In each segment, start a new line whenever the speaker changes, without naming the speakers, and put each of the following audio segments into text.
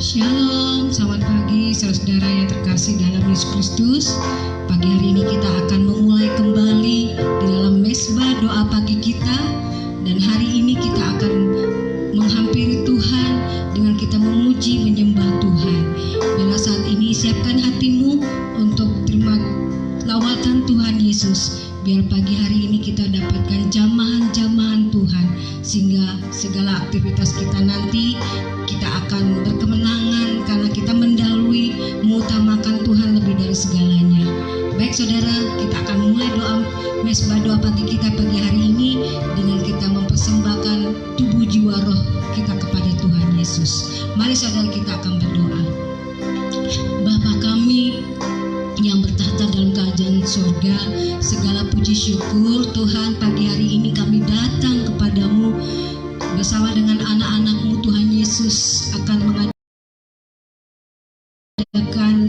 Shalom, selamat pagi saudara-saudara yang terkasih dalam Yesus Kristus. Pagi hari ini kita akan memulai kembali di dalam mesbah doa pagi kita. Dan hari ini kita akan menghampiri Tuhan dengan kita memuji menyembah Tuhan. Bila saat ini siapkan hatimu untuk terima lawatan Tuhan Yesus. Biar pagi hari ini kita dapatkan jamahan-jamahan Tuhan, sehingga segala aktivitas kita nanti kita akan berkemenangan karena kita mendahului mengutamakan Tuhan lebih dari segalanya. Baik saudara, kita akan mulai mesbah doa pagi kita pagi hari ini dengan kita mempersembahkan tubuh jiwa roh kita kepada Tuhan Yesus. Mari saudara, kita akan berdoa. Bapa kami yang bertahta dalam kerajaan surga, segala puji syukur Tuhan, pagi hari ini kami datang kepadamu bersama dengan anak-anak-Mu Tuhan Yesus, akan mengadakan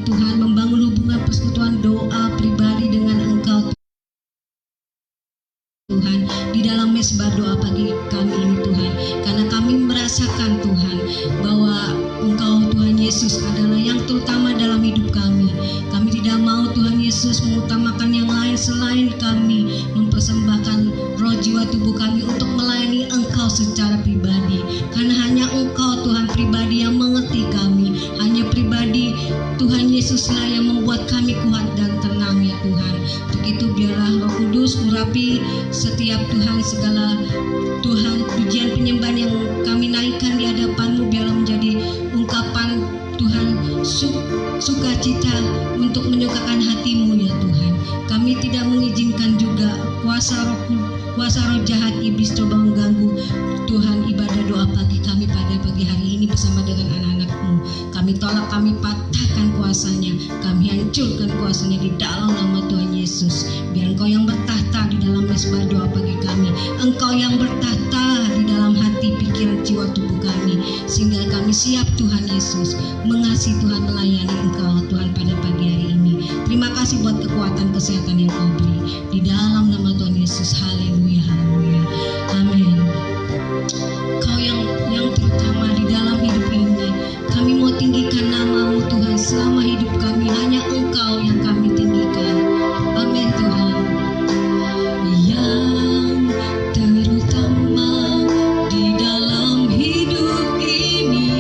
Tuhan, membangun hubungan persekutuan doa pribadi dengan Engkau Tuhan, di dalam mesbah doa pagi kami ini Tuhan, karena kami merasakan Tuhan bahwa Engkau Tuhan Yesus adalah yang terutama dalam hidup kami. Kami tidak mau Tuhan Yesus mengutamakan yang lain selain kami mempersembahkan roh jiwa tubuh kami untuk melayani Engkau secara pribadi, karena hanya Engkau Tuhan pribadi yang mengerti kami, hanya pribadi Tuhan Yesuslah yang membuat kami kuat dan tenang ya Tuhan. Untuk itu biarlah Roh Kudus urapi setiap Tuhan segala Tuhan pujian penyembahan yang kami naikkan di hadapan-Mu, biarlah menjadi ungkapan Tuhan sukacita untuk menyukakan hati-Mu ya Tuhan. Kami tidak mengizinkan juga kuasa roh jahat iblis coba mengganggu Tuhan ibadah doa pagi kami pada pagi hari ini bersama dengan anak-anak-Mu. Kami tolak, kami patahkan kuasanya, kami hancurkan kuasanya di dalam nama Tuhan Yesus. Biar Engkau yang bertahta di dalam mesbah doa pagi kami, Engkau yang bertahta di dalam hati, pikiran, jiwa, tubuh kami, sehingga kami siap Tuhan Yesus mengasihi Tuhan, melayani Engkau Tuhan pada pagi hari ini. Terima kasih buat kekuatan kesehatan yang Kau beri di dalam nama Tuhan Yesus. Haleluya, haleluya, amin. Kau yang terutama di dalam hidup ini, kami mau tinggikan nama-Mu Tuhan. Selama hidup kami hanya Engkau yang kami tinggikan. Amin Tuhan. Yang terutama di dalam hidup ini,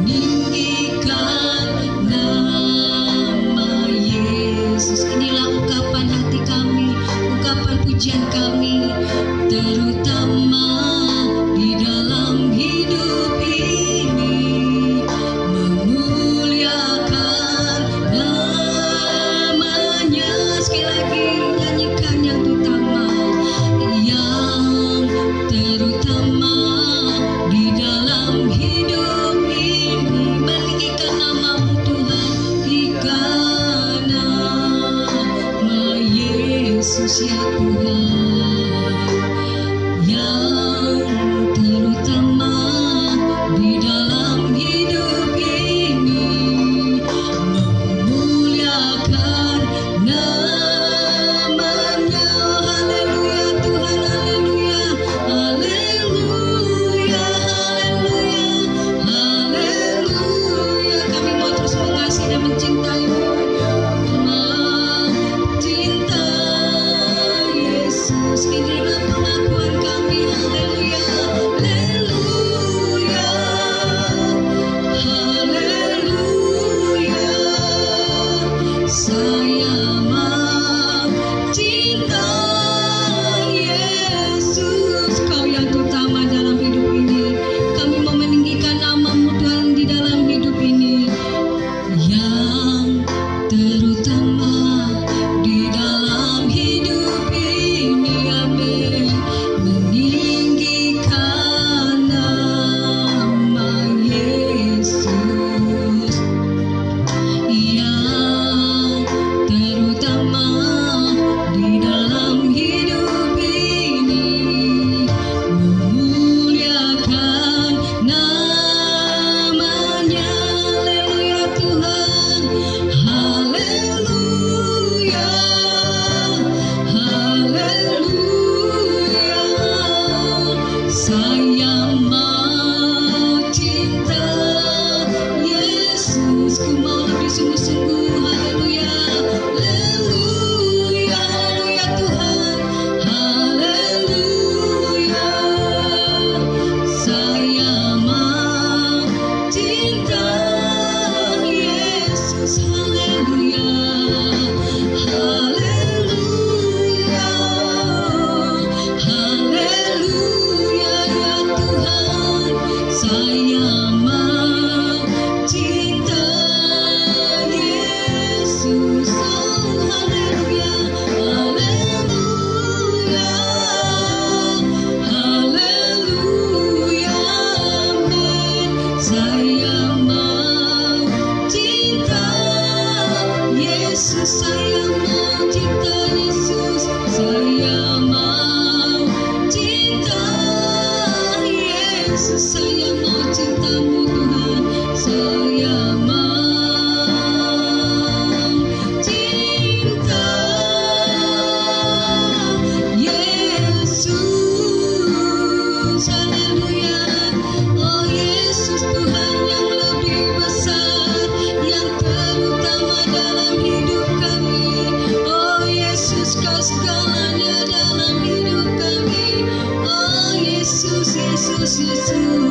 meninggikan nama Yesus. Inilah ungkapan hati kami, ungkapan pujian kami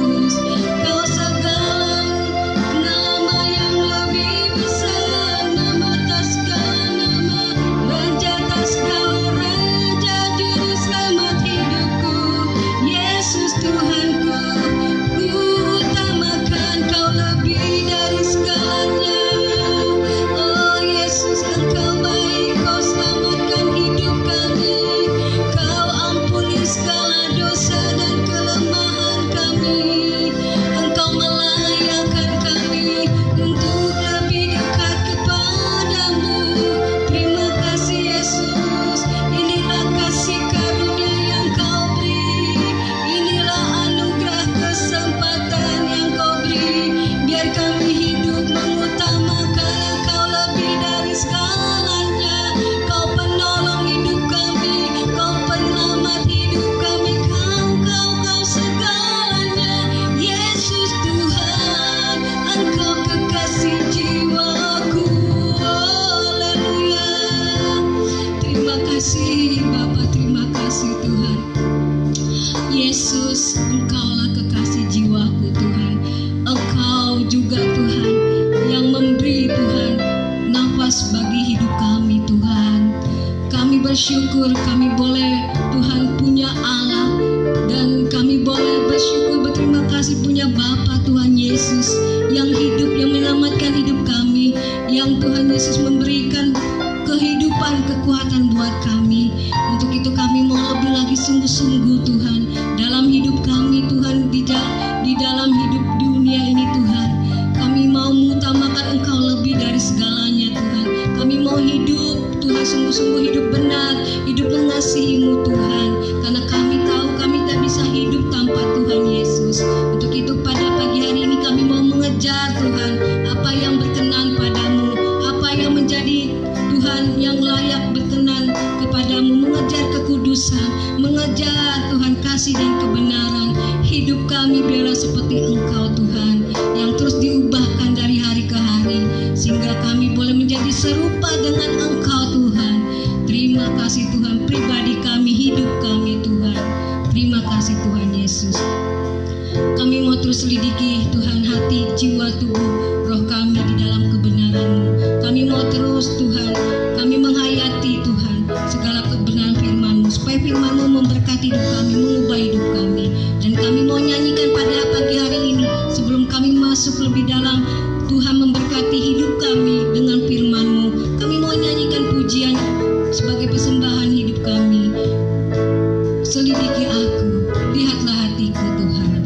Yesus. Kau segala nama yang lebih besar, nama atas segala nama, Raja atas segala raja, juru selamat hidupku, Yesus Tuhanku. Ku utamakan Kau lebih dari segalanya. Oh Yesus, Engkau baik, Kau selamatkan hidup kami, Kau ampuni segala dosa dan kelemahan kami. Engkau melayakkan kami untuk lebih dekat kepadamu. Terima kasih Yesus, inilah kasih karunia yang Kau beri, inilah anugerah kesempatan yang Kau beri, biar kami hidup mengutamakan Engkau lebih dari segalanya. Kau penolong hidup kami, Kau penyelamat hidup kami, Kau segalanya. Yesus Tuhan, Engkau kekasih jiwaku. Haleluya. Terima kasih Bapa, terima kasih Tuhan. Yesus, Engkaulah kekasih jiwaku Tuhan. Engkau juga Tuhan yang memberi Tuhan nafas bagi hidup kami Tuhan. Kami bersyukur kami boleh Tuhan punya Allah, dan kami boleh bersyukur berterima kasih punya Bapa Tuhan Yesus yang hidup, yang menyelamatkan hidup kami, yang Tuhan Yesus memberikan kehidupan, kekuatan buat kami. Untuk itu kami mau lebih lagi sungguh-sungguh Tuhan dalam hidup kami Tuhan, di dalam hidup dunia ini Tuhan. Kami mau mengutamakan Engkau lebih dari segalanya Tuhan. Kami mau hidup Tuhan sungguh-sungguh, hidup benar, hidup mengasihi-Mu Tuhan, karena kami tahu kami tak bisa hidup tanpa Tuhan Yesus. Untuk itu pada pagi hari ini kami mau mengejar Tuhan apa yang berkenan padamu, apa yang menjadi Tuhan yang layak berkenan kepadamu, mengejar kekudusan, mengejar Tuhan kasih dan kebenaran. Hidup kami biarlah seperti Engkau Tuhan, yang terus diubahkan dari hari ke hari, sehingga kami boleh menjadi serupa dengan Engkau Tuhan. Terima kasih Tuhan, pribadi kami, hidup kami Tuhan. Terima kasih Tuhan Yesus. Kami mau terus selidiki Tuhan hati, jiwa, tubuh, roh kami di dalam kebenaran-Mu. Kami mau terus Tuhan, kami menghayati Tuhan segala kebenaran firman-Mu, supaya firman-Mu memberkati hidup kami, mengubah hidup kami. Dan kami mau nyanyikan pada pagi hari ini, sebelum kami masuk lebih dalam Tuhan memberkati hidup kami dengan firman-Mu, kami mau nyanyikan pujian sebagai persembahan hidup kami. Selidiki aku, lihatlah hatiku Tuhan.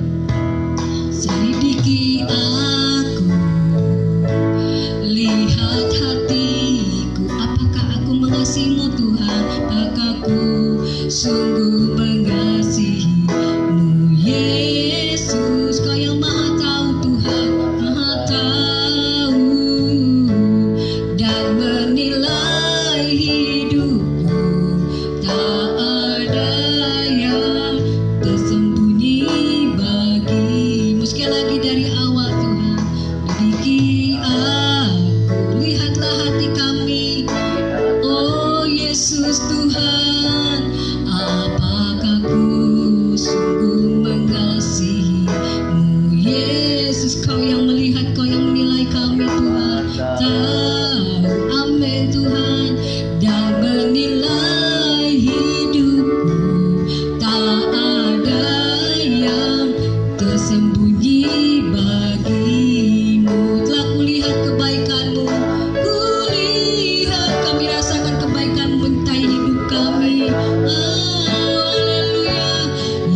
Selidiki aku, lihat hatiku, apakah aku mengasihi-Mu Tuhan? Apakah aku sungguh mengasihi-Mu Yesus? Kau yang maha tahu Tuhan, maha tahu dan menilai hidupku. Tak ada yang tersembunyi bagimu. Sekali lagi dari awal Tuhan. Selidiki aku, lihatlah hati kami. Oh Yesus Tuhan, apakah ku sungguh mengasihi-Mu Yesus? Kau yang melihat, Kau yang menilai kami Tuhan. Tahu, amin Tuhan, dan menilai hidupku. Tak ada yang tersembunyi bagimu. Telah kulihat kebaikan-Mu, kulihat, kami rasakan kebaikan-Mu mentai hidup kami. Haleluya,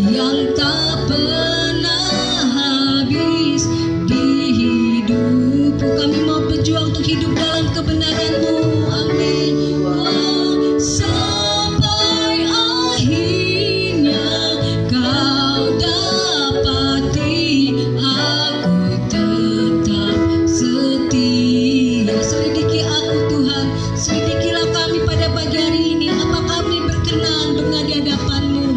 yang tak pernah habis di hidupku. Kami mau berjuang untuk hidup dalam kebenaran-Mu. Amin. Sampai akhirnya Kau dapati aku tetap setia. Selidiki aku Tuhan, selidikilah kami pada pagi hari ini. Apa kami berkenan dengan di hadapan-Mu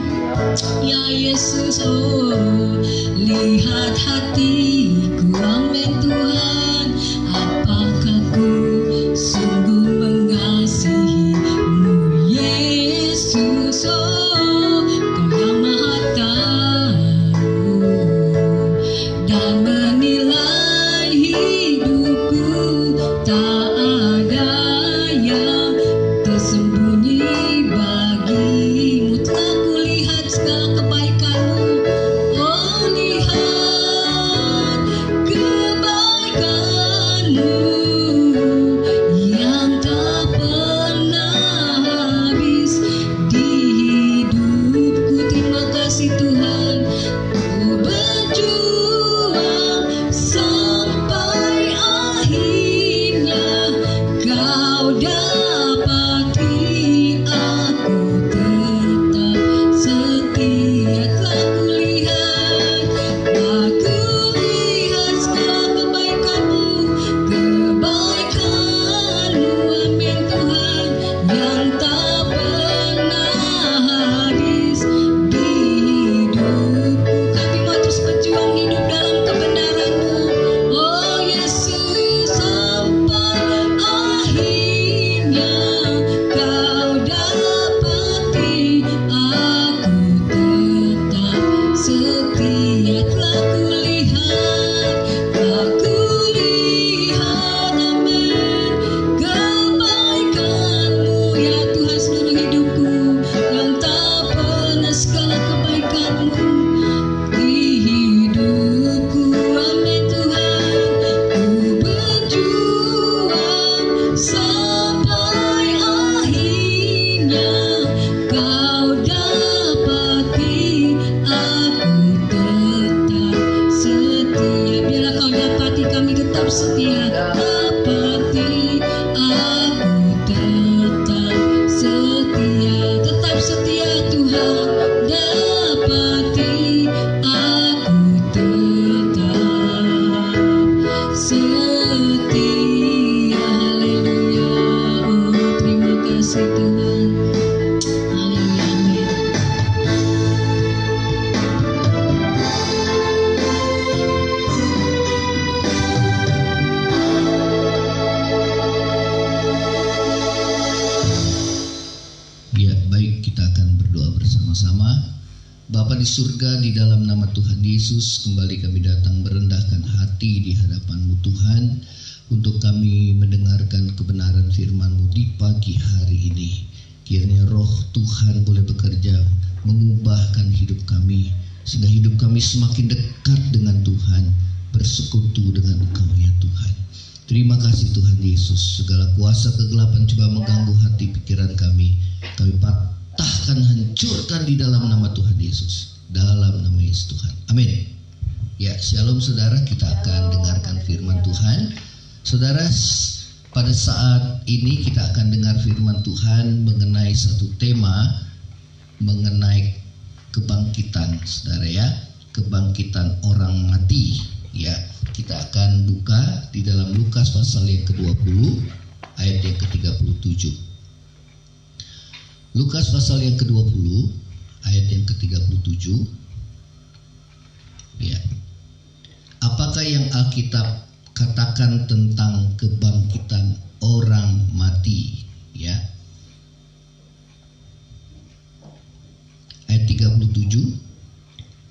ya Yesus? Oh, lihat hatiku, amin Tuhan. Apakah ku sungguh mengasihi-Mu Yesus? Oh, Kau yang maha tahu setia, dapati aku tetap setia, tetap setia Tuhan, dapati aku tetap setia. Haleluya, oh terima kasih Tuhan. Haleluya, amin.
Ya, baik, kita akan berdoa bersama-sama. Bapa di surga, di dalam nama Tuhan Yesus, kembali kami datang merendahkan hati di hadapan-Mu Tuhan, untuk kami mendengarkan kebenaran firman-Mu di pagi hari ini. Kiranya roh Tuhan boleh bekerja, mengubahkan hidup kami, sehingga hidup kami semakin dekat dengan Tuhan, bersekutu dengan Engkau ya Tuhan. Terima kasih Tuhan Yesus. Segala kuasa kegelapan coba mengganggu hati pikiran kami patahkan, hancurkan di dalam nama Tuhan Yesus, dalam nama Yesus Tuhan, amin. Ya, shalom saudara, kita akan dengarkan firman Tuhan. Saudara, pada saat ini kita akan dengar firman Tuhan mengenai satu tema, mengenai kebangkitan, saudara ya, kebangkitan orang mati. Ya, kita akan buka di dalam Lukas pasal yang ke-20 ayat yang ke-37. Lukas pasal yang ke-20 ayat yang ke-37. Ya. Apakah yang Alkitab katakan tentang kebangkitan orang mati? Ya. Ayat 37.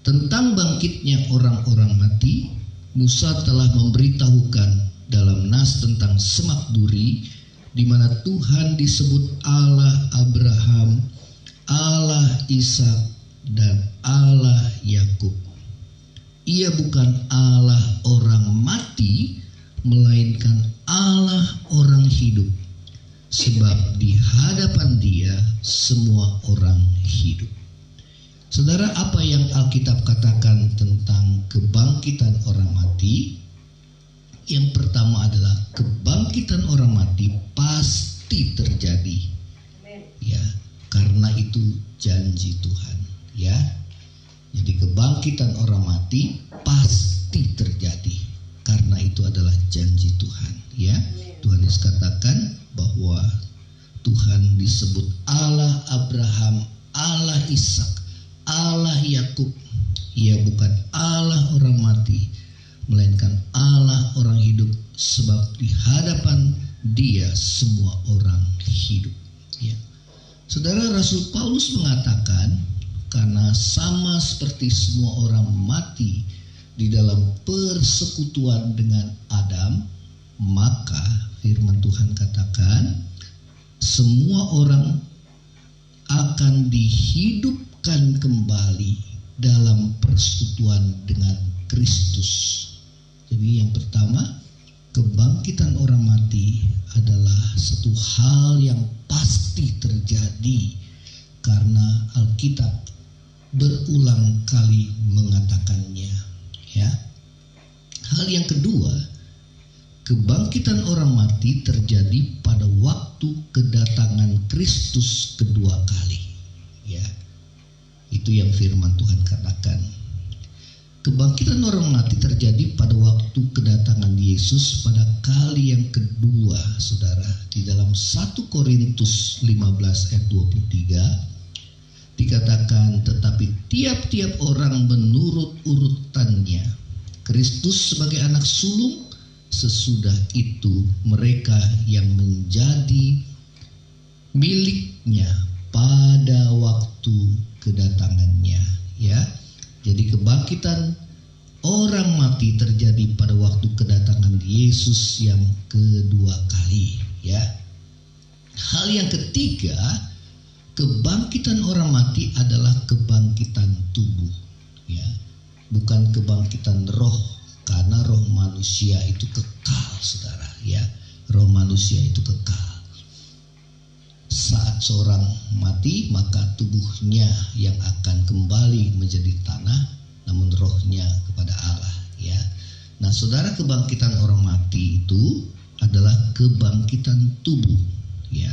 Tentang bangkitnya orang-orang mati, Musa telah memberitahukan dalam nas tentang semak duri, di mana Tuhan disebut Allah Abraham, Allah Ishak, dan Allah Yakub. Ia bukan Allah orang mati, melainkan Allah orang hidup, sebab di hadapan Dia semua orang hidup. Saudara, apa yang Alkitab katakan tentang kebangkitan orang mati? Yang pertama adalah kebangkitan orang mati pasti terjadi. Ya, karena itu janji Tuhan, ya. Jadi kebangkitan orang mati pasti terjadi karena itu adalah janji Tuhan, ya. Tuhan Yesus katakan bahwa Tuhan disebut Allah Abraham, Allah Ishak, Allah Yakub. Ia bukan Allah orang mati, melainkan Allah orang hidup, sebab di hadapan Dia semua orang hidup. Ya. Saudara, Rasul Paulus mengatakan, karena sama seperti semua orang mati di dalam persekutuan dengan Adam, maka firman Tuhan katakan semua orang akan dihidupkan kembali dalam persekutuan dengan Kristus. Jadi yang pertama, kebangkitan orang mati adalah satu hal yang pasti terjadi karena Alkitab berulang kali mengatakannya, ya. Hal yang kedua, kebangkitan orang mati terjadi pada waktu kedatangan Kristus kedua kali, ya. Itu yang firman Tuhan katakan. Kebangkitan orang mati terjadi pada waktu kedatangan Yesus pada kali yang kedua, saudara. Di dalam 1 Korintus 15 ayat 23 dikatakan, tetapi tiap-tiap orang menurut urutannya. Kristus sebagai anak sulung, sesudah itu mereka yang menjadi miliknya pada waktu kedatangannya, ya. Jadi kebangkitan orang mati terjadi pada waktu kedatangan Yesus yang kedua kali, ya. Hal yang ketiga, kebangkitan orang mati adalah kebangkitan tubuh, ya. Bukan kebangkitan roh, karena roh manusia itu kekal, saudara, ya. Roh manusia itu kekal. Saat seorang mati, maka tubuhnya yang akan kembali menjadi tanah, namun rohnya kepada Allah, ya. Nah, saudara, kebangkitan orang mati itu adalah kebangkitan tubuh, ya.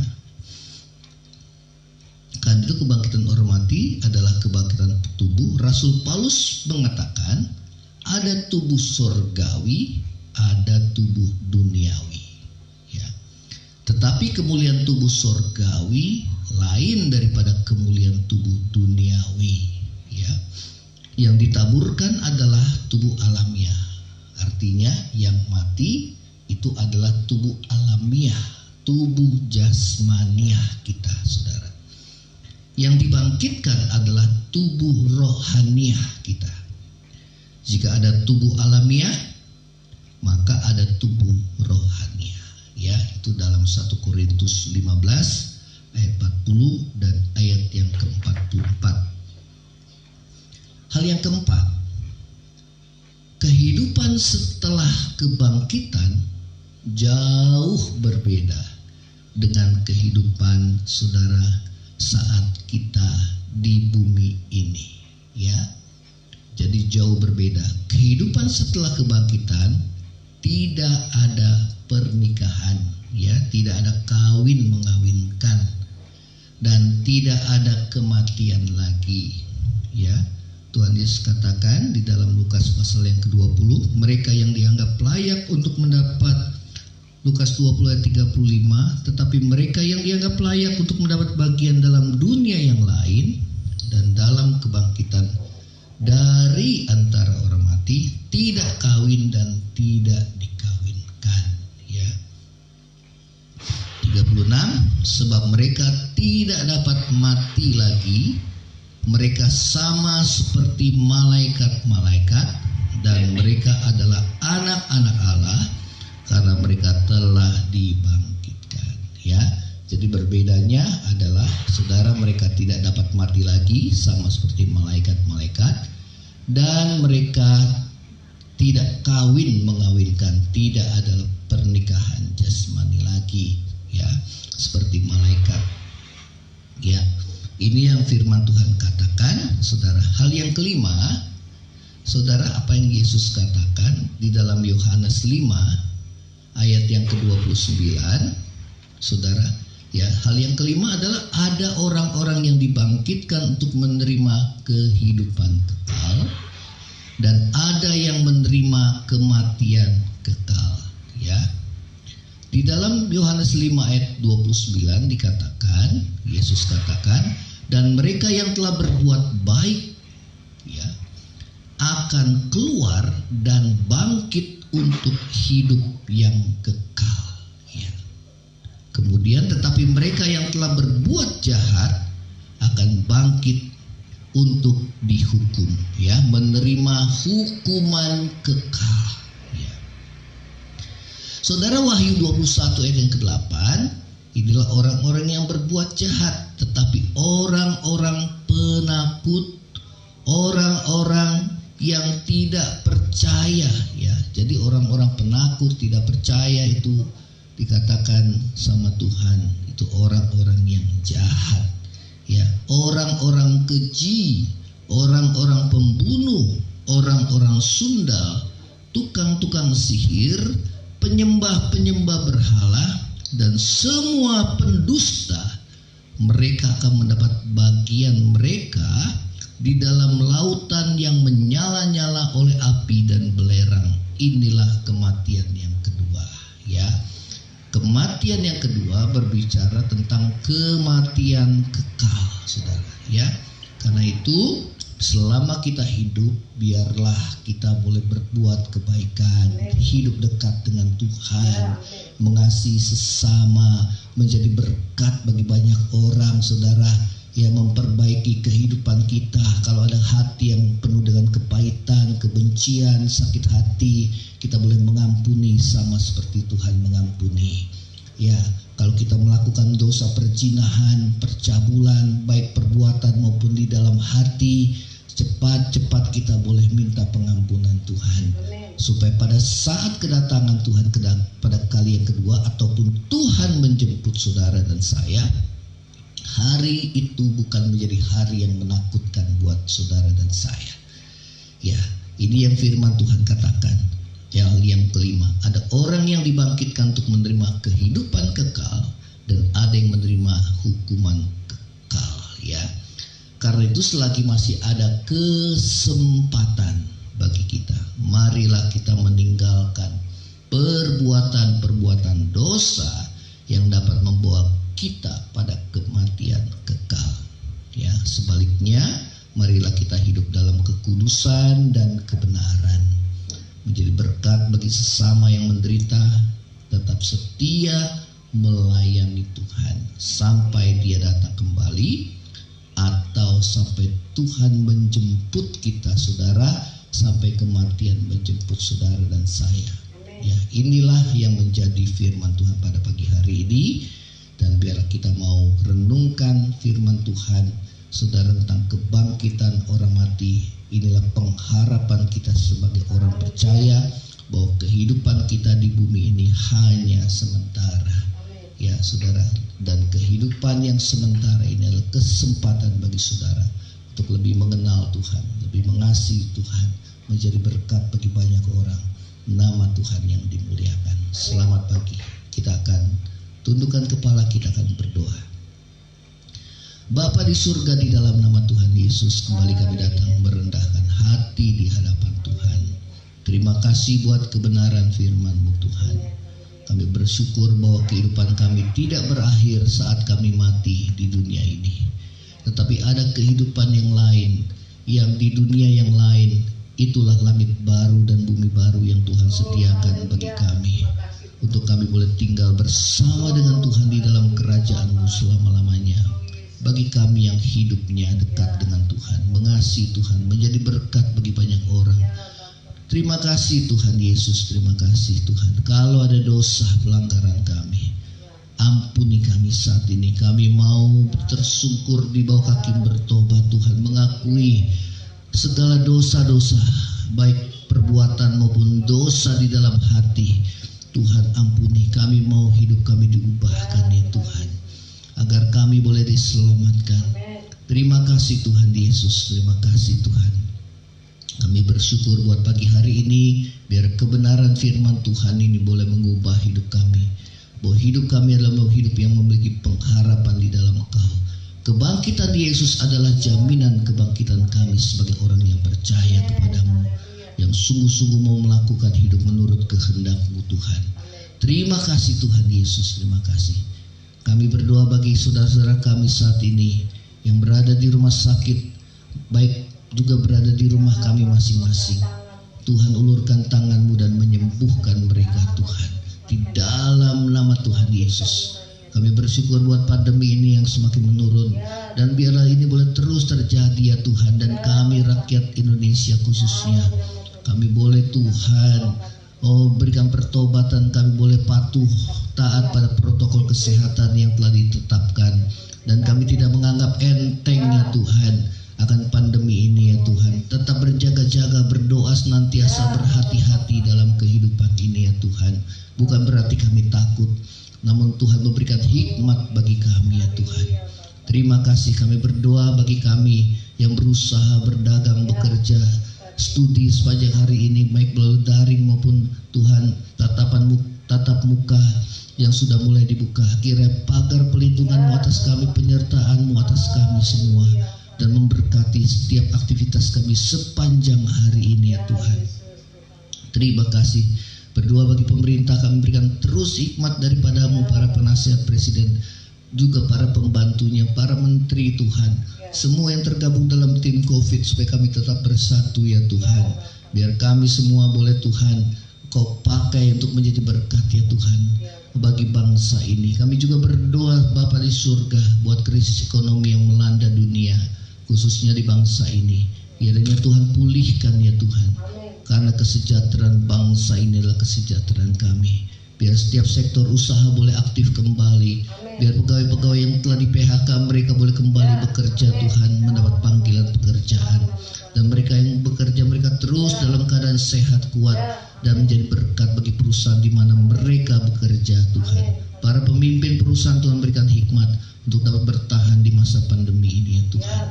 Karena itu kebangkitan orang mati adalah kebangkitan tubuh. Rasul Paulus mengatakan ada tubuh surgawi, ada tubuh duniawi, ya. Tetapi kemuliaan tubuh surgawi lain daripada kemuliaan tubuh duniawi, ya. Yang ditaburkan adalah tubuh alamiah. Artinya yang mati itu adalah tubuh alamiah, tubuh jasmaniah kita, saudara. Yang dibangkitkan adalah tubuh rohaniah kita. Jika ada tubuh alamiah, maka ada tubuh rohaniah, ya. Itu dalam 1 Korintus 15 ayat 40 dan ayat yang ke-44. Hal yang keempat, kehidupan setelah kebangkitan jauh berbeda dengan kehidupan saudara saat kita di bumi ini, ya. Jadi jauh berbeda. Kehidupan setelah kebangkitan tidak ada pernikahan, ya, tidak ada kawin mengawinkan, dan tidak ada kematian lagi, ya. Tuhan Yesus katakan di dalam Lukas pasal yang ke-20, mereka yang dianggap layak untuk mendapat, Lukas 20 ayat 35, tetapi mereka yang dianggap layak untuk mendapat bagian dalam dunia yang lain dan dalam kebangkitan dari antara orang mati tidak kawin dan tidak dikawinkan, ya. 36, sebab mereka tidak dapat mati lagi, mereka sama seperti malaikat-malaikat dan mereka adalah anak-anak Allah karena mereka telah dibangkitkan, ya. Jadi berbedanya adalah saudara, mereka tidak dapat mati lagi sama seperti malaikat-malaikat, dan mereka tidak kawin mengawinkan, tidak ada pernikahan jasmani lagi, ya, seperti malaikat, ya. Ini yang firman Tuhan katakan, saudara. Hal yang kelima, saudara, apa yang Yesus katakan di dalam Yohanes 5 ayat yang ke-29, saudara, ya. Hal yang kelima adalah ada orang-orang yang dibangkitkan untuk menerima kehidupan kekal dan ada yang menerima kematian kekal, ya. Di dalam Yohanes 5 ayat 29 dikatakan, Yesus katakan, dan mereka yang telah berbuat baik, ya, akan keluar dan bangkit untuk hidup yang kekal, ya. Kemudian tetapi mereka yang telah berbuat jahat akan bangkit untuk dihukum, ya, menerima hukuman kekal, ya. Saudara, Wahyu 21 ayat yang ke-8, inilah orang-orang yang berbuat jahat, tetapi orang-orang penakut, orang-orang yang tidak percaya, ya. Jadi orang-orang penakut, tidak percaya, itu dikatakan sama Tuhan, itu orang-orang yang jahat, ya. Orang-orang keji, orang-orang pembunuh, orang-orang sundal, tukang-tukang sihir, penyembah-penyembah berhala, dan semua pendusta, mereka akan mendapat bagian mereka di dalam lautan yang menyala-nyala oleh api dan belerang. Inilah kematian yang kedua, ya. Kematian yang kedua berbicara tentang kematian kekal, saudara, ya. Karena itu selama kita hidup, biarlah kita boleh berbuat kebaikan, hidup dekat dengan Tuhan, mengasihi sesama, menjadi berkat bagi banyak orang, saudara, ya, memperbaiki kehidupan kita. Kalau ada hati yang penuh dengan kepahitan, kebencian, sakit hati, kita boleh mengampuni sama seperti Tuhan mengampuni, ya. Kalau kita melakukan dosa perzinahan, percabulan, baik perbuatan maupun di dalam hati, cepat-cepat kita boleh minta pengampunan Tuhan. Supaya pada saat kedatangan Tuhan pada kali yang kedua, ataupun Tuhan menjemput saudara dan saya, hari itu bukan menjadi hari yang menakutkan buat saudara dan saya. Ya, ini yang firman Tuhan katakan. Yang kelima, ada orang yang dibangkitkan untuk menerima kehidupan kekal dan ada yang menerima hukuman kekal, ya. Karena itu selagi masih ada kesempatan bagi kita, marilah kita meninggalkan perbuatan-perbuatan dosa yang dapat membawa kita pada kematian kekal. Ya, sebaliknya, marilah kita hidup dalam kekudusan dan kebenaran, menjadi berkat bagi sesama yang menderita, tetap setia melayani Tuhan sampai Dia datang kembali, atau sampai Tuhan menjemput kita, saudara, sampai kematian menjemput saudara dan saya. Ya, inilah yang menjadi firman Tuhan pada pagi hari ini. Dan biarlah kita mau renungkan firman Tuhan, saudara, tentang kebangkitan orang mati. Inilah pengharapan kita sebagai orang percaya bahwa kehidupan kita di bumi ini hanya sementara. Ya, saudara, dan kehidupan yang sementara ini adalah kesempatan bagi saudara untuk lebih mengenal Tuhan, lebih mengasihi Tuhan, menjadi berkat bagi banyak orang. Nama Tuhan yang dimuliakan. Selamat pagi. Kita akan tundukkan kepala, kita akan berdoa. Bapa di surga, di dalam nama Tuhan Yesus, kembali kami datang merendahkan hati di hadapan Tuhan. Terima kasih buat kebenaran firman-Mu Tuhan. Kami bersyukur bahwa kehidupan kami tidak berakhir saat kami mati di dunia ini. Tetapi ada kehidupan yang lain, yang di dunia yang lain, itulah langit baru dan bumi baru yang Tuhan sediakan bagi kami. Untuk kami boleh tinggal bersama dengan Tuhan di dalam kerajaan-Mu selama-lamanya. Bagi kami yang hidupnya dekat dengan Tuhan, mengasihi Tuhan, menjadi berkat bagi banyak orang. Terima kasih Tuhan Yesus, terima kasih Tuhan. Kalau ada dosa pelanggaran kami, ampuni kami saat ini. Kami mau tersungkur di bawah kaki bertobat Tuhan, mengakui segala dosa-dosa, baik perbuatan maupun dosa di dalam hati. Tuhan ampuni, kami mau hidup kami diubahkan ya Tuhan, agar kami boleh diselamatkan. Terima kasih Tuhan Yesus, terima kasih Tuhan. Kami bersyukur buat pagi hari ini, biar kebenaran firman Tuhan ini boleh mengubah hidup kami. Bahwa hidup kami adalah hidup yang memiliki pengharapan di dalam Engkau. Kebangkitan Yesus adalah jaminan kebangkitan kami sebagai orang yang percaya kepadamu, yang sungguh-sungguh mau melakukan hidup menurut kehendak-Mu Tuhan. Terima kasih Tuhan Yesus, terima kasih. Kami berdoa bagi saudara-saudara kami saat ini yang berada di rumah sakit, baik juga berada di rumah kami masing-masing. Tuhan, ulurkan tangan-Mu dan menyembuhkan mereka Tuhan, di dalam nama Tuhan Yesus. Kami bersyukur buat pandemi ini yang semakin menurun, dan biarlah ini boleh terus terjadi ya Tuhan. Dan kami rakyat Indonesia khususnya, kami boleh Tuhan berikan pertobatan, kami boleh patuh taat pada protokol kesehatan yang telah ditetapkan. Dan kami tidak menganggap entengnya Tuhan akan pandemi ini ya Tuhan. Tetap berjaga-jaga, berdoa senantiasa, berhati-hati dalam kehidupan ini ya Tuhan. Bukan berarti kami takut, namun Tuhan memberikan hikmat bagi kami ya Tuhan. Terima kasih, kami berdoa bagi kami yang berusaha, berdagang, bekerja, studi sepanjang hari ini, baik melalui daring maupun Tuhan tatap muka yang sudah mulai dibuka. Kiranya pagar pelindungan-Mu atas kami, penyertaan-Mu atas kami semua, dan memberkati setiap aktivitas kami sepanjang hari ini ya Tuhan. Terima kasih. Berdoa bagi pemerintah, kami berikan terus hikmat daripada-Mu, para penasihat presiden, juga para pembantunya, para menteri Tuhan, semua yang tergabung dalam tim COVID, supaya kami tetap bersatu ya Tuhan. Biar kami semua boleh Tuhan Kau pakai untuk menjadi berkat ya Tuhan bagi bangsa ini. Kami juga berdoa Bapa di surga buat krisis ekonomi yang melanda dunia, khususnya di bangsa ini. Kiranya Tuhan pulihkan ya Tuhan, karena kesejahteraan bangsa ini adalah kesejahteraan kami. Biar setiap sektor usaha boleh aktif kembali. Biar pegawai-pegawai yang telah di PHK mereka boleh kembali bekerja Tuhan, mendapat panggilan pekerjaan. Dan mereka yang bekerja, mereka terus dalam keadaan sehat, kuat, dan menjadi berkat bagi perusahaan di mana mereka bekerja Tuhan. Para pemimpin perusahaan Tuhan berikan hikmat untuk dapat bertahan di masa pandemi ini ya Tuhan.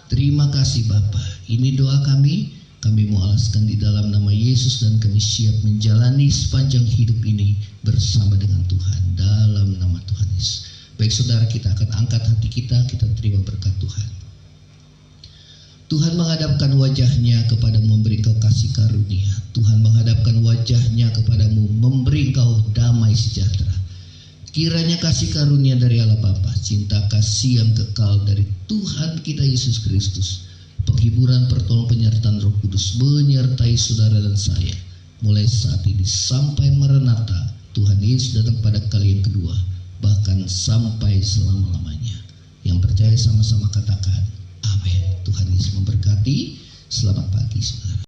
Terima kasih Bapa. Ini doa kami kami mau alaskan di dalam nama Yesus, dan kami siap menjalani sepanjang hidup ini bersama dengan Tuhan dalam nama Tuhan Yesus. Baik saudara, kita akan angkat hati kita terima berkat Tuhan. Tuhan menghadapkan wajahnya kepadamu, memberi engkau kasih karunia. Tuhan menghadapkan wajahnya kepadamu, memberi engkau damai sejahtera. Kiranya kasih karunia dari Allah Bapa, cinta kasih yang kekal dari Tuhan kita Yesus Kristus, penghiburan, pertolongan, penyertaan Roh Kudus menyertai saudara dan saya mulai saat ini sampai Maranatha Tuhan Yesus datang pada kali yang kedua, bahkan sampai selama-lamanya. Yang percaya sama-sama katakan amin. Tuhan Yesus memberkati. Selamat pagi saudara.